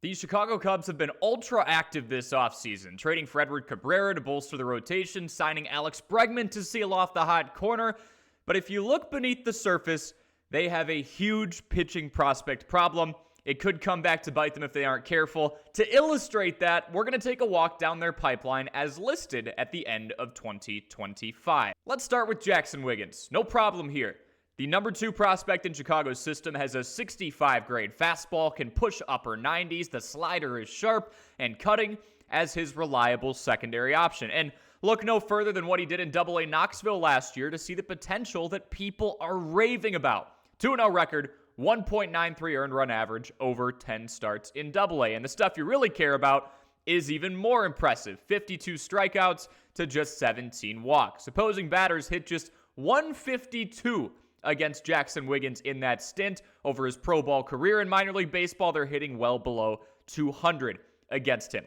The Chicago Cubs have been ultra active this offseason, trading for Edward Cabrera to bolster the rotation, signing Alex Bregman to seal off the hot corner. But if you look beneath the surface, they have a huge pitching prospect problem. It could come back to bite them if they aren't careful. To illustrate that, we're going to take a walk down their pipeline as listed at the end of 2025. Let's start with Jaxon Wiggins. No problem here. The number 2 prospect in Chicago's system has a 65 grade fastball, can push upper 90s, the slider is sharp and cutting as his reliable secondary option. And look no further than what he did in AA Knoxville last year to see the potential that people are raving about. 2-0 record, 1.93 earned run average over 10 starts in AA. And the stuff you really care about is even more impressive. 52 strikeouts to just 17 walks. Opposing batters hit just 152 against Jaxon Wiggins in that stint. Over his pro ball career in minor league baseball, they're hitting well below 200 against him.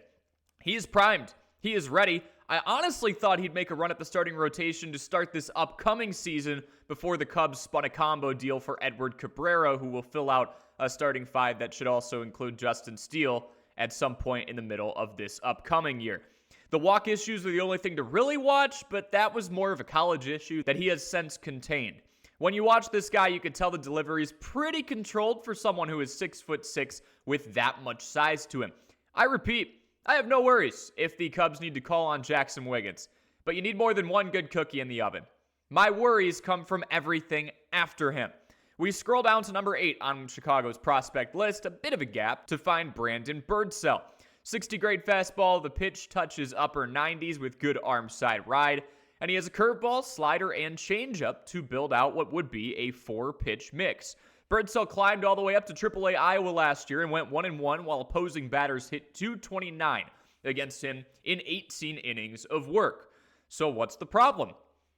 He is primed. He is ready. I honestly thought he'd make a run at the starting rotation to start this upcoming season before the Cubs spun a combo deal for Edward Cabrera, who will fill out a starting 5 that should also include Justin Steele at some point in the middle of this upcoming year. The walk issues are the only thing to really watch, but that was more of a college issue that he has since contained. When you watch this guy, you can tell the delivery is pretty controlled for someone who is 6'6" with that much size to him. I repeat, I have no worries if the Cubs need to call on Jaxon Wiggins, but you need more than one good cookie in the oven. My worries come from everything after him. We scroll down to number 8 on Chicago's prospect list, a bit of a gap, to find Brandon Birdsell. 60 grade fastball, the pitch touches upper 90s with good arm side ride, and he has a curveball, slider, and changeup to build out what would be a 4-pitch mix. Birdsell climbed all the way up to AAA Iowa last year and went 1-1 while opposing batters hit .229 against him in 18 innings of work. So what's the problem?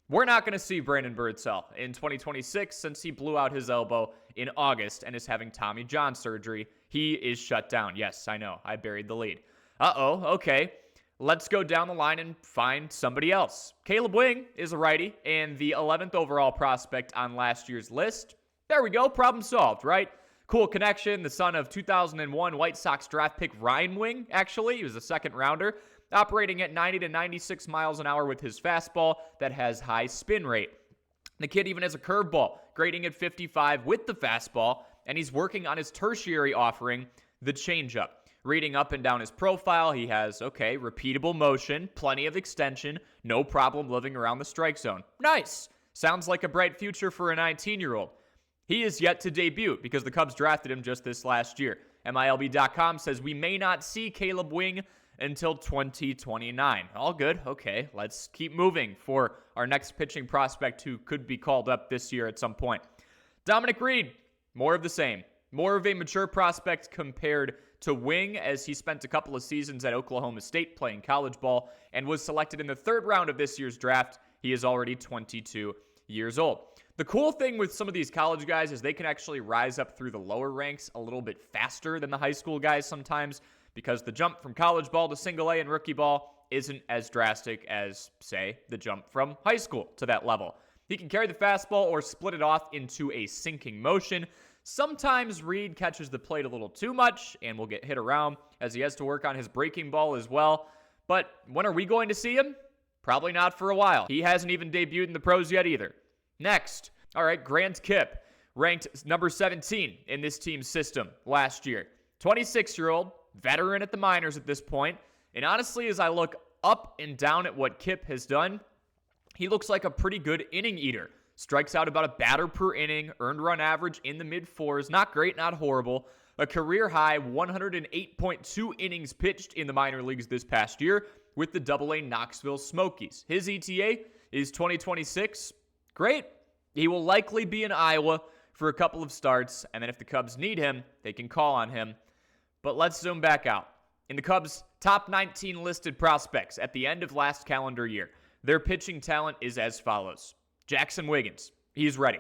We're not going to see Brandon Birdsell in 2026 since he blew out his elbow in August and is having Tommy John surgery. He is shut down. Yes, I know. I buried the lead. Okay. Let's go down the line and find somebody else. Caleb Wing is a righty and the 11th overall prospect on last year's list. There we go. Problem solved, right? Cool connection. The son of 2001 White Sox draft pick Ryan Wing, actually. He was a second rounder, operating at 90 to 96 miles an hour with his fastball that has high spin rate. The kid even has a curveball, grading at 55 with the fastball, and he's working on his tertiary offering, the changeup. Reading up and down his profile, he has, repeatable motion, plenty of extension, no problem living around the strike zone. Nice! Sounds like a bright future for a 19-year-old. He is yet to debut because the Cubs drafted him just this last year. MILB.com says we may not see Caleb Wing until 2029. All good. Okay, let's keep moving for our next pitching prospect who could be called up this year at some point. Dominic Reed, more of the same. More of a mature prospect compared to Wing, as he spent a couple of seasons at Oklahoma State playing college ball and was selected in the 3rd round of this year's draft. He is already 22 years old. The cool thing with some of these college guys is they can actually rise up through the lower ranks a little bit faster than the high school guys sometimes, because the jump from college ball to single A and rookie ball isn't as drastic as, say, the jump from high school to that level. He can carry the fastball or split it off into a sinking motion. Sometimes Reed catches the plate a little too much and will get hit around, as he has to work on his breaking ball as well. But when are we going to see him? Probably not for a while. He hasn't even debuted in the pros yet either. Next, Grant Kipp, ranked number 17 in this team's system last year. 26-year-old, veteran at the minors at this point. And honestly, as I look up and down at what Kipp has done, he looks like a pretty good inning eater. Strikes out about a batter per inning, earned run average in the mid-4s. Not great, not horrible. A career high 108.2 innings pitched in the minor leagues this past year with the AA Knoxville Smokies. His ETA is 2026. Great. He will likely be in Iowa for a couple of starts, and then if the Cubs need him, they can call on him. But let's zoom back out. In the Cubs' top 19 listed prospects at the end of last calendar year, their pitching talent is as follows. Jaxon Wiggins, he's ready.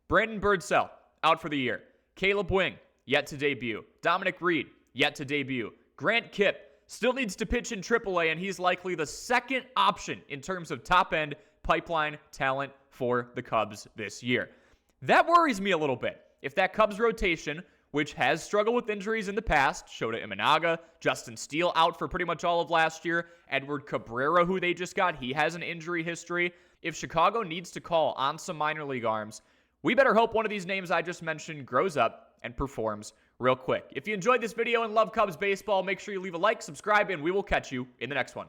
Brandon Birdsell, out for the year. Caleb Wing, yet to debut. Dominic Reed, yet to debut. Grant Kipp, still needs to pitch in AAA, and he's likely the second option in terms of top-end pipeline talent for the Cubs this year. That worries me a little bit. If that Cubs rotation which has struggled with injuries in the past. Shota Imanaga, Justin Steele out for pretty much all of last year. Edward Cabrera, who they just got, he has an injury history. If Chicago needs to call on some minor league arms, we better hope one of these names I just mentioned grows up and performs real quick. If you enjoyed this video and love Cubs baseball, make sure you leave a like, subscribe, and we will catch you in the next one.